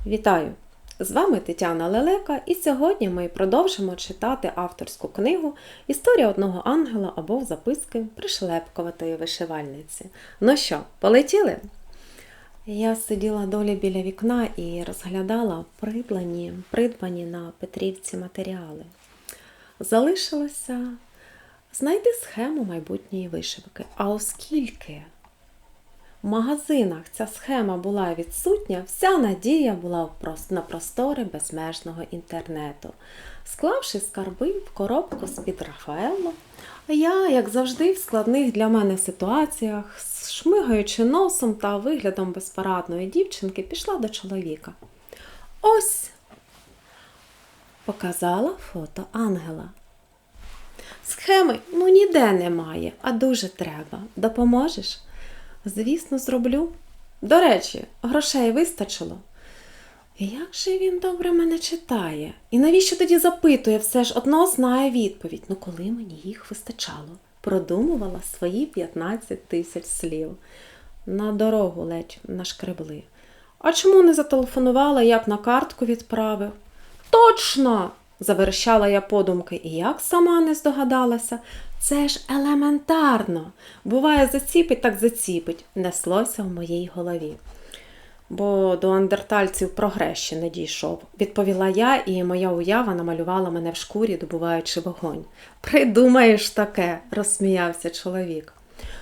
Вітаю! З вами Тетяна Лелека, і сьогодні ми продовжимо читати авторську книгу «Історія одного ангела» або записки пришлепкуватої вишивальниці. Ну що, полетіли? Я сиділа долі біля вікна і розглядала придбані на Петрівці матеріали. Залишилося знайти схему майбутньої вишивки. А оскільки в магазинах ця схема була відсутня, вся надія була на простори безмежного інтернету. Склавши скарби в коробку з-під Рафаелло, я, як завжди, в складних для мене ситуаціях, шмигаючи носом та виглядом безпорадної дівчинки, пішла до чоловіка. Ось! Показала фото ангела. Схеми, ніде немає, а дуже треба. Допоможеш? Звісно, зроблю. До речі, грошей вистачило. Як же він добре мене читає? І навіщо тоді запитує? Все ж одно знає відповідь. Коли мені їх вистачало? Продумувала свої 15 тисяч слів. На дорогу ледь нашкребли. А чому не зателефонувала, я б на картку відправив? Точно! Заверещала я подумки. І як сама не здогадалася? Це ж елементарно. Буває, заціпить, так заціпить. Неслося в моїй голові. Бо до андертальців прогрес ще не дійшов. Відповіла я, і моя уява намалювала мене в шкурі, добуваючи вогонь. Придумаєш таке, розсміявся чоловік.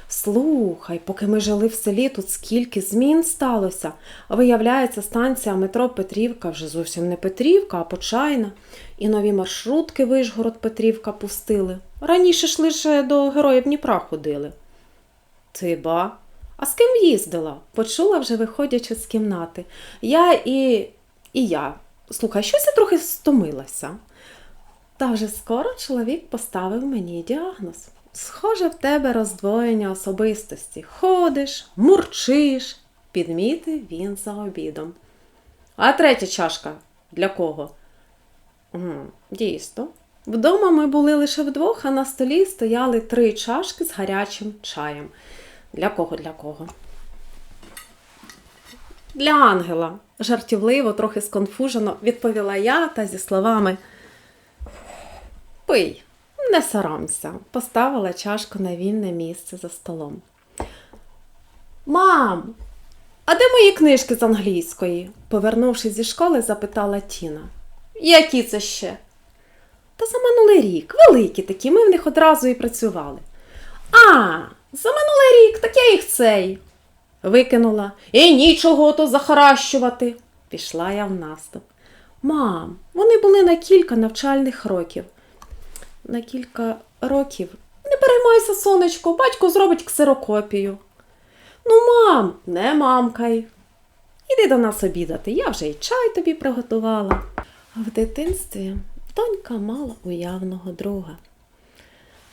Слухай, поки ми жили в селі, тут скільки змін сталося. Виявляється, станція метро Петрівка вже зовсім не Петрівка, а Почайна. І нові маршрутки Вишгород-Петрівка пустили. Раніше ж лише до Героїв Дніпра ходили. Ти ба? А з ким їздила? Почула вже, виходячи з кімнати. Я. Слухай, щось я трохи стомилася. Та вже скоро чоловік поставив мені діагноз. Схоже, в тебе роздвоєння особистості. Ходиш, мурчиш, підмітив він за обідом. А третя чашка для кого? Дійсно. Вдома ми були лише вдвох, а на столі стояли 3 чашки з гарячим чаєм. Для кого? Для ангела. Жартівливо, трохи сконфужено відповіла я та зі словами «Пий, не соромся», поставила чашку на вільне місце за столом. «Мам, а де мої книжки з англійської?» Повернувшись зі школи, запитала Тіна. «Які це ще?» «Та за минулий рік, великі такі, ми в них одразу і працювали». За минулий рік, так я їх викинула. І нічого то захаращувати. Пішла я в наступ. Мам, вони були на кілька навчальних років. На кілька років? Не переймайся, сонечко, батько зробить ксерокопію. Мам, не мамкай. Іди до нас обідати, я вже й чай тобі приготувала. В дитинстві донька мала уявного друга.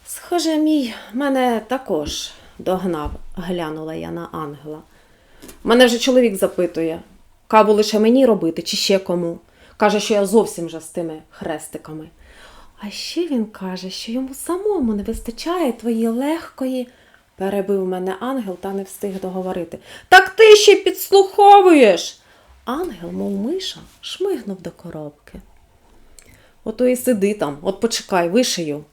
Схоже, мене також догнав, глянула я на ангела. Мене вже чоловік запитує, каву лише мені робити чи ще кому. Каже, що я зовсім вже з тими хрестиками. А ще він каже, що йому самому не вистачає твоєї легкої. Перебив мене ангел та не встиг договорити. Так ти ще підслуховуєш! Ангел, мов миша, шмигнув до коробки. Ото і сиди там, от почекай, вишию.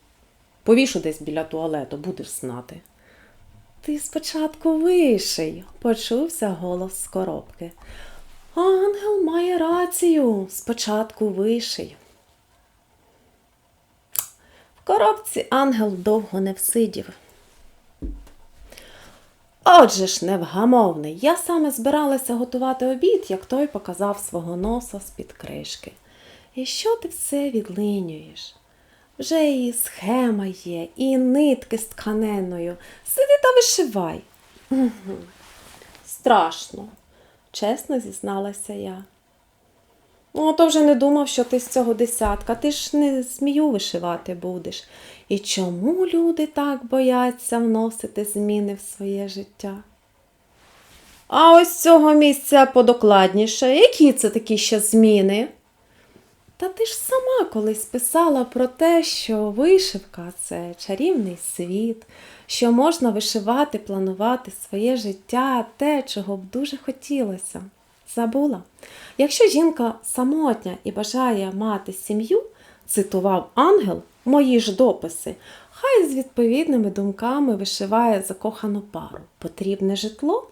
Повішу десь біля туалету, будеш знати. Ти спочатку виший, почувся голос з коробки. Ангел має рацію, спочатку виший. В коробці ангел довго не всидів. Отже ж, невгамовний, я саме збиралася готувати обід, як той показав свого носа з-під кришки. І що ти все відлинюєш? Вже і схема є, і нитки з тканиною. Сиди та вишивай. Страшно, чесно зізналася я. То вже не думав, що ти з цього десятка. Ти ж не змію вишивати будеш. І чому люди так бояться вносити зміни в своє життя? А ось цього місця подокладніше. Які це такі ще зміни? Та ти ж сама колись писала про те, що вишивка – це чарівний світ, що можна вишивати, планувати своє життя, те, чого б дуже хотілося. Забула. Якщо жінка самотня і бажає мати сім'ю, цитував ангел мої ж дописи, хай з відповідними думками вишиває закохану пару. Потрібне житло?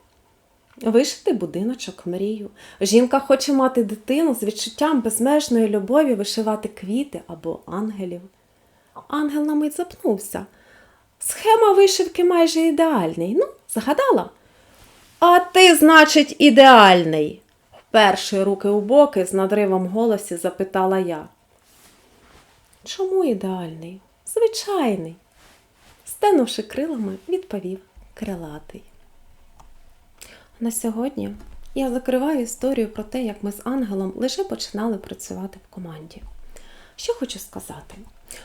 Вишити будиночок мрію. Жінка хоче мати дитину з відчуттям безмежної любові, вишивати квіти або ангелів. Ангел на мить запнувся. Схема вишивки майже ідеальний. Ну, згадала? А ти, значить, ідеальний? Вперше руки у боки з надривом голосі запитала я. Чому ідеальний? Звичайний. Стенувши крилами, відповів крилатий. На сьогодні я закриваю історію про те, як ми з ангелом лише починали працювати в команді. Що хочу сказати?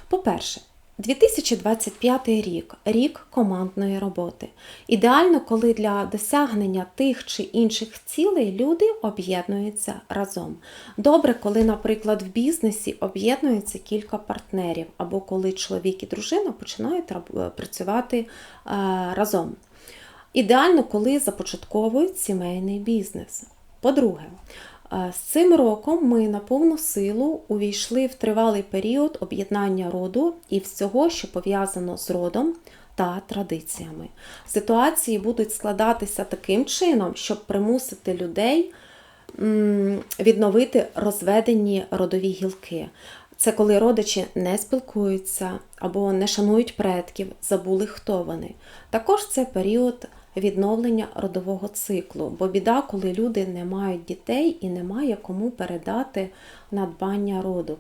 По-перше, 2025 рік – рік командної роботи. Ідеально, коли для досягнення тих чи інших цілей люди об'єднуються разом. Добре, коли, наприклад, в бізнесі об'єднуються кілька партнерів, або коли чоловік і дружина починають працювати разом. Ідеально, коли започатковують сімейний бізнес. По-друге, з цим роком ми на повну силу увійшли в тривалий період об'єднання роду і всього, що пов'язано з родом та традиціями. Ситуації будуть складатися таким чином, щоб примусити людей відновити розведені родові гілки. Це коли родичі не спілкуються або не шанують предків, забули, хто вони. Також це період відновлення родового циклу, бо біда, коли люди не мають дітей і немає кому передати надбання роду.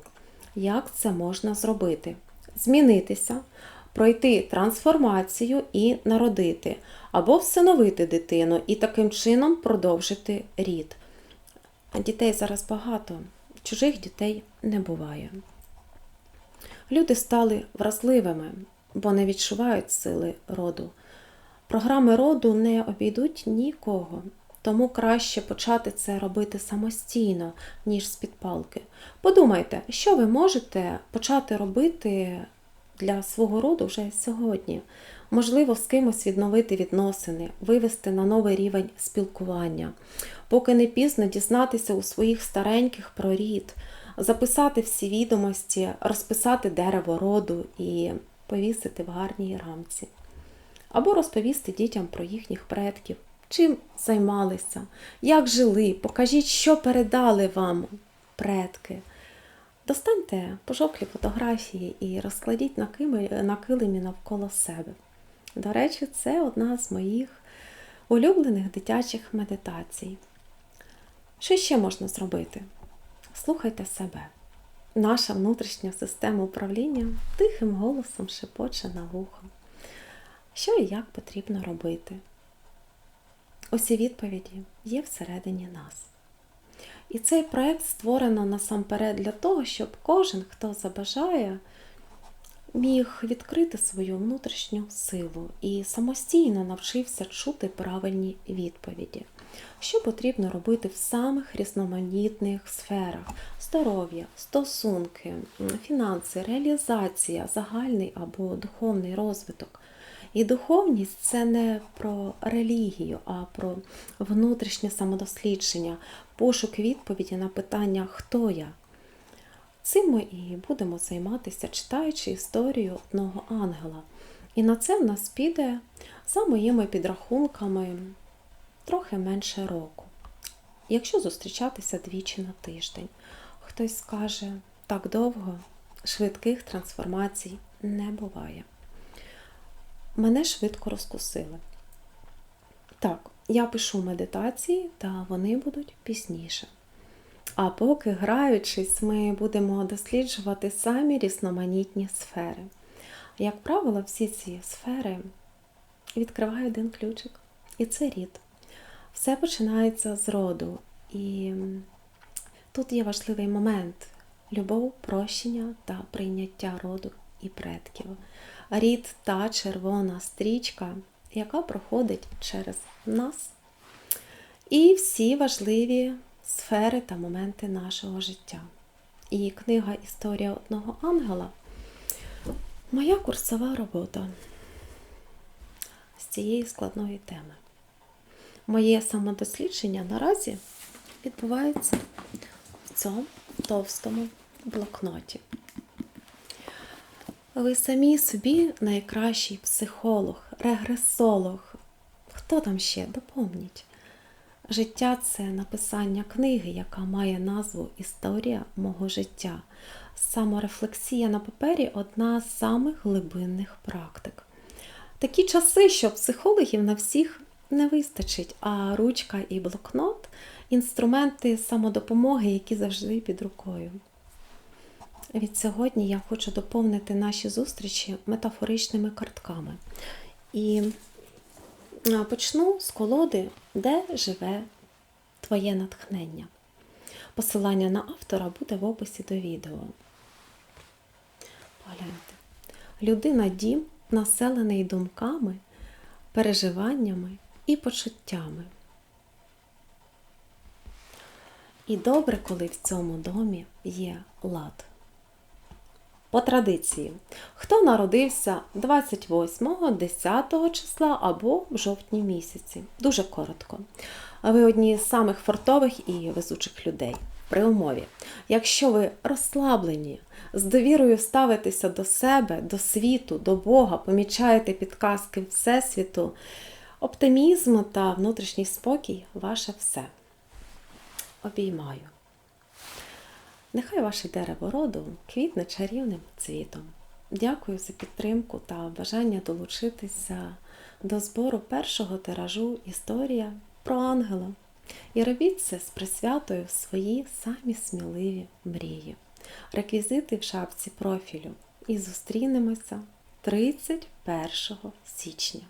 Як це можна зробити? Змінитися, пройти трансформацію і народити, або всиновити дитину і таким чином продовжити рід. А дітей зараз багато, чужих дітей не буває. Люди стали вразливими, бо не відчувають сили роду. Програми роду не обійдуть нікого, тому краще почати це робити самостійно, ніж з-під палки. Подумайте, що ви можете почати робити для свого роду вже сьогодні. Можливо, з кимось відновити відносини, вивести на новий рівень спілкування. Поки не пізно дізнатися у своїх стареньких про рід, записати всі відомості, розписати дерево роду і повісити в гарній рамці. Або розповісти дітям про їхніх предків, чим займалися, як жили, покажіть, що передали вам предки. Достаньте пожовклі фотографії і розкладіть на килимі навколо себе. До речі, це одна з моїх улюблених дитячих медитацій. Що ще можна зробити? Слухайте себе. Наша внутрішня система управління тихим голосом шепоче на вухо. Що і як потрібно робити? Усі відповіді є всередині нас. І цей проект створено насамперед для того, щоб кожен, хто забажає, міг відкрити свою внутрішню силу і самостійно навчився чути правильні відповіді. Що потрібно робити в самих різноманітних сферах: здоров'я, стосунки, фінанси, реалізація, загальний або духовний розвиток. І духовність – це не про релігію, а про внутрішнє самодослідження, пошук відповіді на питання «Хто я?». Цим ми і будемо займатися, читаючи історію одного ангела. І на це в нас піде, за моїми підрахунками, трохи менше року. Якщо зустрічатися двічі на тиждень. Хтось скаже, так довго, швидких трансформацій не буває. Мене швидко розкусили. Так, я пишу медитації, та вони будуть пізніше. А поки, граючись, ми будемо досліджувати самі різноманітні сфери. Як правило, всі ці сфери відкриває один ключик. І це рід. Все починається з роду. І тут є важливий момент – любов, прощення та прийняття роду і предків. Рід – та червона стрічка, яка проходить через нас. І всі важливі сфери та моменти нашого життя. І книга «Історія одного ангела» – моя курсова робота з цієї складної теми. Моє самодослідження наразі відбувається в цьому товстому блокноті. Ви самі собі найкращий психолог, регресолог. Хто там ще? Допомніть. Життя – це написання книги, яка має назву «Історія мого життя». Саморефлексія на папері – одна з самих глибинних практик. Такі часи, що психологів на всіх не вистачить, а ручка і блокнот – інструменти самодопомоги, які завжди під рукою. Від сьогодні я хочу доповнити наші зустрічі метафоричними картками. І почну з колоди «Де живе твоє натхнення?». Посилання на автора буде в описі до відео. Погляньте. Людина-дім населений думками, переживаннями і почуттями. І добре, коли в цьому домі є лад. По традиції, хто народився 28, 10 числа або в жовтні місяці. Дуже коротко. Ви одні з самих фартових і везучих людей. При умові, якщо ви розслаблені, з довірою ставитеся до себе, до світу, до Бога, помічаєте підказки Всесвіту, оптимізм та внутрішній спокій – ваше все. Обіймаю. Нехай ваше дерево роду квітне чарівним цвітом. Дякую за підтримку та бажання долучитися до збору першого тиражу «Історія про ангела». І робіть це з присвятою в свої самі сміливі мрії. Реквізити в шапці профілю. І зустрінемося 31 січня.